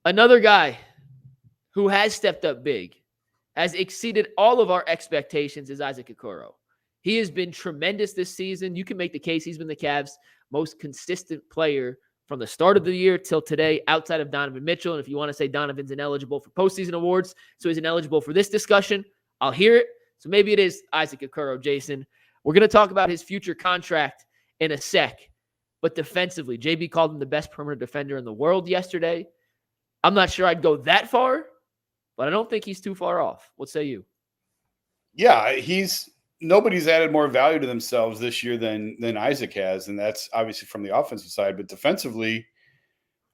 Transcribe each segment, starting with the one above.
Another guy who has stepped up big, has exceeded all of our expectations is Isaac Okoro. He has been tremendous this season. You can make the case he's been the Cavs' most consistent player from the start of the year till today, outside of Donovan Mitchell. And if you want to say Donovan's ineligible for postseason awards, so he's ineligible for this discussion, I'll hear it. So maybe it is Isaac Okoro, Jason. We're going to talk about his future contract in a sec. But defensively, JB called him the best perimeter defender in the world yesterday. I'm not sure I'd go that far, but I don't think he's too far off. What say you? Yeah, nobody's added more value to themselves this year than Isaac has, and that's obviously from the offensive side. But defensively,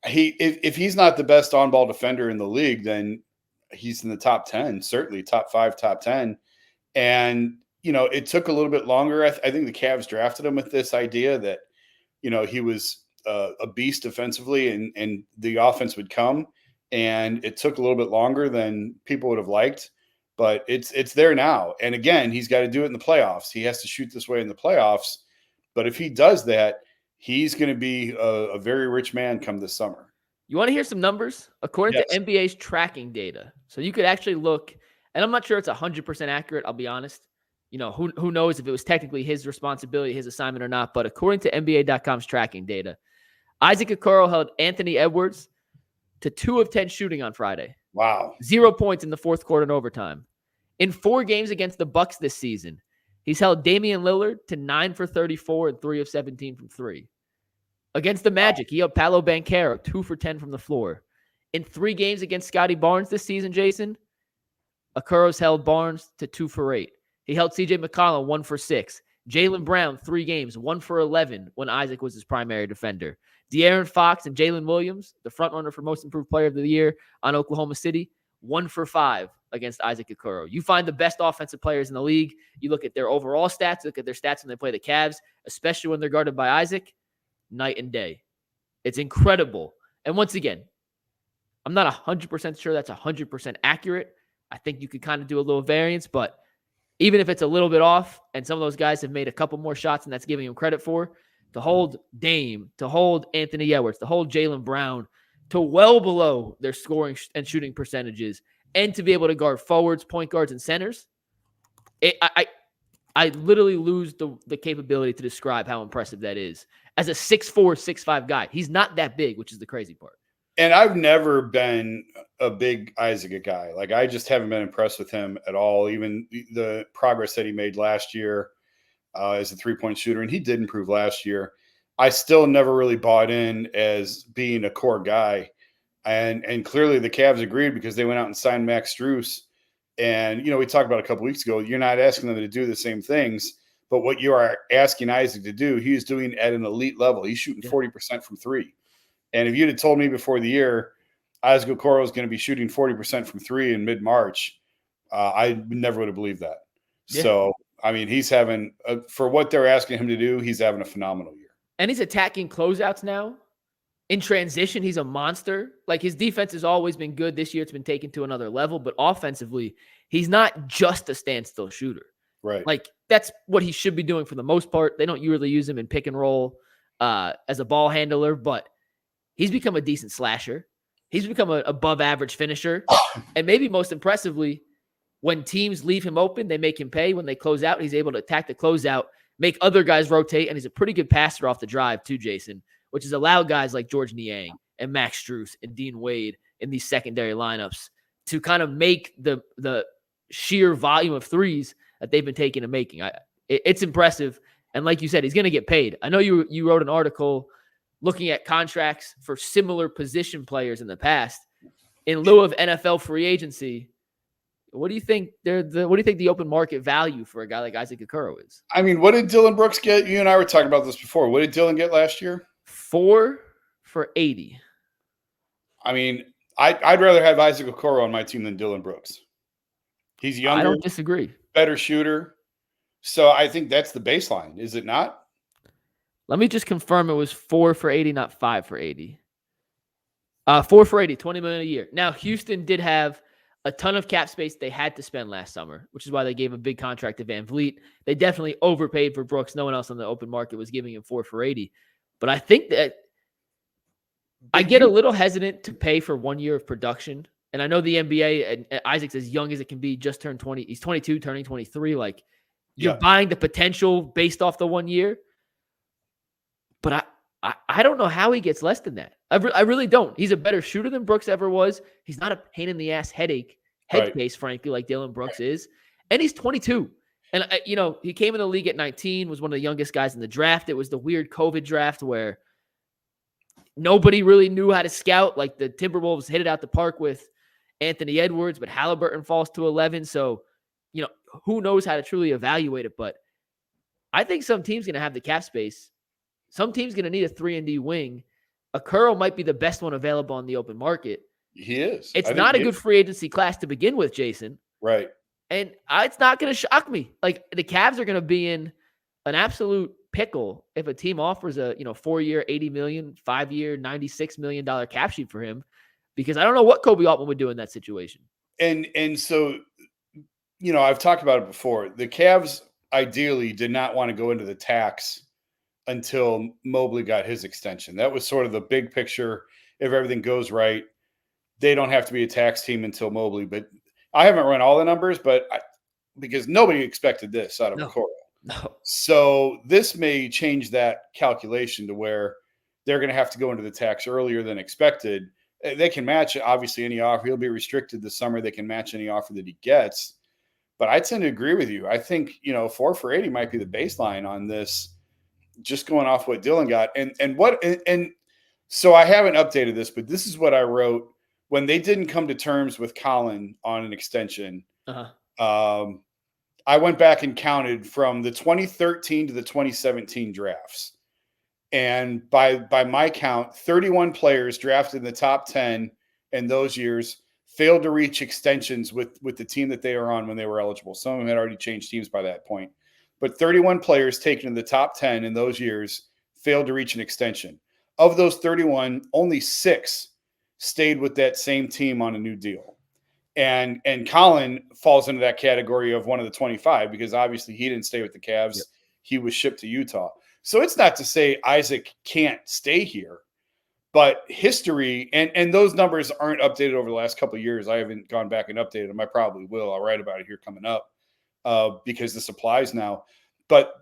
if he's not the best on-ball defender in the league, then he's in the top 10, certainly top 5, top 10. And, it took a little bit longer. I think the Cavs drafted him with this idea that, he was a beast defensively and the offense would come. And it took a little bit longer than people would have liked. But it's there now. And again, he's got to do it in the playoffs. He has to shoot this way in the playoffs. But if he does that, he's going to be a very rich man come this summer. You want to hear some numbers? According to NBA's tracking data. So you could actually look, and I'm not sure it's 100% accurate, I'll be honest. Who knows if it was technically his responsibility, his assignment or not. But according to NBA.com's tracking data, Isaac Okoro held Anthony Edwards to 2 of 10 shooting on Friday. Wow. 0 points in the fourth quarter and overtime. In 4 games against the Bucks this season, he's held Damian Lillard to 9 for 34 and 3 of 17 from 3. Against the Magic, he held Paolo Banchero 2 for 10 from the floor. In 3 games against Scotty Barnes this season, Jason, Okoro's held Barnes to 2 for 8. He held CJ McCollum 1 for 6. Jaylen Brown, 3 games, 1 for 11 when Isaac was his primary defender. De'Aaron Fox and Jalen Williams, the frontrunner for most improved player of the year on Oklahoma City, 1 for 5 against Isaac Okoro. You find the best offensive players in the league. You look at their overall stats, look at their stats when they play the Cavs, especially when they're guarded by Isaac, night and day. It's incredible. And once again, I'm not 100% sure that's 100% accurate. I think you could kind of do a little variance, but even if it's a little bit off, and some of those guys have made a couple more shots and that's giving him credit for, to hold Dame, to hold Anthony Edwards, to hold Jaylen Brown to well below their scoring and shooting percentages, and to be able to guard forwards, point guards, and centers, I literally lose the capability to describe how impressive that is. As a 6'4", 6'5" guy, he's not that big, which is the crazy part. And I've never been a big Isaac guy. Like, I just haven't been impressed with him at all. Even the progress that he made last year as a three-point shooter, and he did improve last year. I still never really bought in as being a core guy. And clearly the Cavs agreed because they went out and signed Max Strus. And, we talked about a couple weeks ago, you're not asking them to do the same things, but what you are asking Isaac to do, he's doing at an elite level. He's shooting 40% from 3. And if you'd have told me before the year, Isaac Okoro is going to be shooting 40% from 3 in mid-March, I never would have believed that. Yeah. So, I mean, he's having, for what they're asking him to do, he's having a phenomenal year. And he's attacking closeouts now. In transition, he's a monster. Like, his defense has always been good. This year it's been taken to another level. But offensively, he's not just a standstill shooter. Right. Like, that's what he should be doing for the most part. They don't usually use him in pick and roll as a ball handler, but he's become a decent slasher. He's become an above-average finisher. And maybe most impressively, when teams leave him open, they make him pay. When they close out, he's able to attack the closeout, make other guys rotate, and he's a pretty good passer off the drive too, Jason, which has allowed guys like George Niang and Max Strus and Dean Wade in these secondary lineups to kind of make the sheer volume of threes that they've been taking and making. It's impressive. And like you said, he's going to get paid. I know you wrote an article looking at contracts for similar position players in the past in lieu of NFL free agency. What do you think the open market value for a guy like Isaac Okoro is? I mean, what did Dillon Brooks get? You and I were talking about this before. What did Dillon get last year? 4 for $80. I mean, I'd rather have Isaac Okoro on my team than Dillon Brooks. He's younger. I don't disagree. Better shooter. So I think that's the baseline, is it not? Let me just confirm it was 4 for $80, not 5 for $80. 4 for $80, $20 million a year. Now, Houston did have a ton of cap space they had to spend last summer, which is why they gave a big contract to Van Vliet. They definitely overpaid for Brooks. No one else on the open market was giving him 4 for $80. But I think that I get a little hesitant to pay for 1 year of production. And I know the NBA and Isaac's as young as it can be, just turned 20. He's 22, turning 23. Like, you're buying the potential based off the 1 year. But I don't know how he gets less than that. I really don't. He's a better shooter than Brooks ever was. He's not a pain in the ass head case, frankly, like Dillon Brooks is. And he's 22. And, he came in the league at 19, was one of the youngest guys in the draft. It was the weird COVID draft where nobody really knew how to scout. Like, the Timberwolves hit it out the park with Anthony Edwards, but Halliburton falls to 11. So, who knows how to truly evaluate it. But I think some team's going to have the cap space. Some team's going to need a 3-and-D wing. Okoro might be the best one available on the open market. He is. It's not a good free agency class to begin with, Jason. Right. And it's not going to shock me. Like, the Cavs are going to be in an absolute pickle if a team offers a 4-year, $80 million, 5-year, $96 million cap sheet for him, because I don't know what Kobe Altman would do in that situation. And so, I've talked about it before. The Cavs ideally did not want to go into the tax until Mobley got his extension. That was sort of the big picture. If everything goes right, they don't have to be a tax team until Mobley. But I haven't run all the numbers, because nobody expected this out of Okoro. No. So this may change that calculation to where they're going to have to go into the tax earlier than expected. They can match, obviously, any offer. He'll be restricted this summer. They can match any offer that he gets. But I tend to agree with you. I think, 4 for $80 might be the baseline on this, just going off what Dillon got. And so I haven't updated this, but this is what I wrote when they didn't come to terms with Colin on an extension. I went back and counted from the 2013 to the 2017 drafts. And by my count, 31 players drafted in the top 10 in those years failed to reach extensions with the team that they were on when they were eligible. Some of them had already changed teams by that point. But 31 players taken in the top 10 in those years failed to reach an extension. Of those 31, only 6 stayed with that same team on a new deal. And Colin falls into that category of one of the 25 because obviously he didn't stay with the Cavs. Yep. He was shipped to Utah. So it's not to say Isaac can't stay here, but history and those numbers aren't updated over the last couple of years. I haven't gone back and updated them. I probably will. I'll write about it here coming up because this applies now. But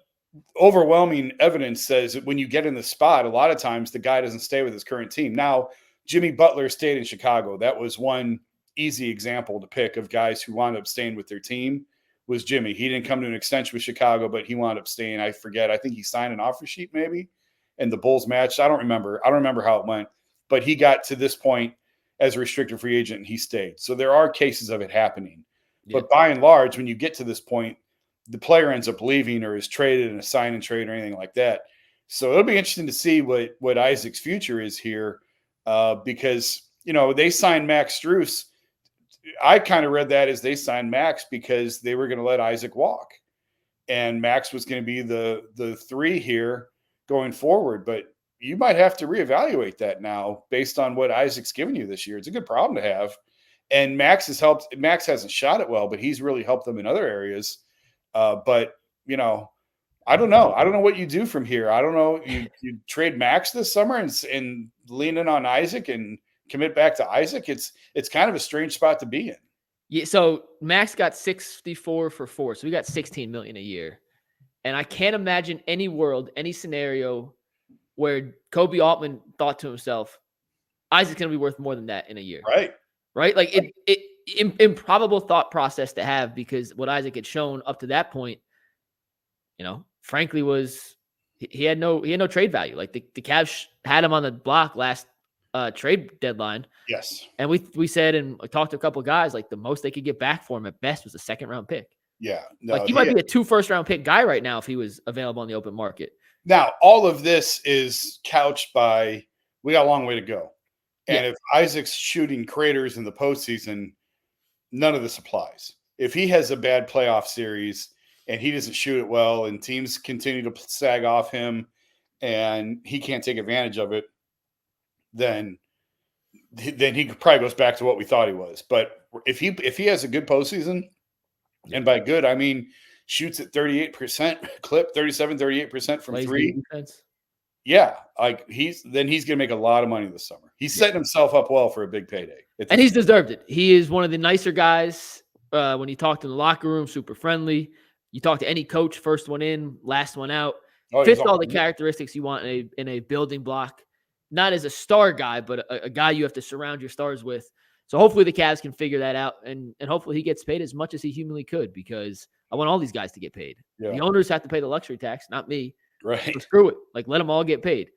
overwhelming evidence says that when you get in the spot, a lot of times the guy doesn't stay with his current team. Now, Jimmy Butler stayed in Chicago. That was one easy example to pick of guys who wound up staying with their team. Was Jimmy. He didn't come to an extension with Chicago, but he wound up staying. I forget. I think he signed an offer sheet maybe, and the Bulls matched. I don't remember how it went, but he got to this point as a restricted free agent and he stayed. So there are cases of it happening. Yeah. But by and large, when you get to this point, the player ends up leaving or is traded in a sign and trade or anything like that. So it'll be interesting to see what Isaac's future is here because, they signed Max Strus. I kind of read that as they signed Max because they were going to let Isaac walk. And Max was going to be the 3 here going forward. But you might have to reevaluate that now based on what Isaac's given you this year. It's a good problem to have. And Max has helped. Max hasn't shot it well, but he's really helped them in other areas. But, I don't know. I don't know what you do from here. I don't know. You trade Max this summer and lean in on Isaac and commit back to Isaac. It's kind of a strange spot to be in. Yeah. So Max got 64 for 4. So we got $16 million a year. And I can't imagine any world, any scenario where Kobe Altman thought to himself, Isaac's going to be worth more than that in a year. Right. Like it improbable thought process to have because what Isaac had shown up to that point, frankly was he had no trade value. Like the Cavs had him on the block last trade deadline. Yes. And we said, and I talked to a couple of guys, like the most they could get back for him at best was a 2nd-round pick. Yeah. No, like he might be a 2 first-round pick guy right now if he was available on the open market. Now, all of this is couched by we got a long way to go. And if Isaac's shooting craters in the postseason, none of this applies. If he has a bad playoff series and he doesn't shoot it well and teams continue to sag off him and he can't take advantage of it, then he probably goes back to what we thought he was. But if he has a good postseason, and by good, I mean shoots at 38% clip, 37, 38% from 3. Yeah, like he's going to make a lot of money this summer. He's setting himself up well for a big payday. And he's deserved it. He is one of the nicer guys. When you talk to the locker room, super friendly. You talk to any coach, first one in, last one out. Fits all the characteristics you want in a building block. Not as a star guy, but a guy you have to surround your stars with. So hopefully the Cavs can figure that out, and hopefully he gets paid as much as he humanly could, because I want all these guys to get paid. Yeah. The owners have to pay the luxury tax, not me. Right. So screw it. Like, let them all get paid.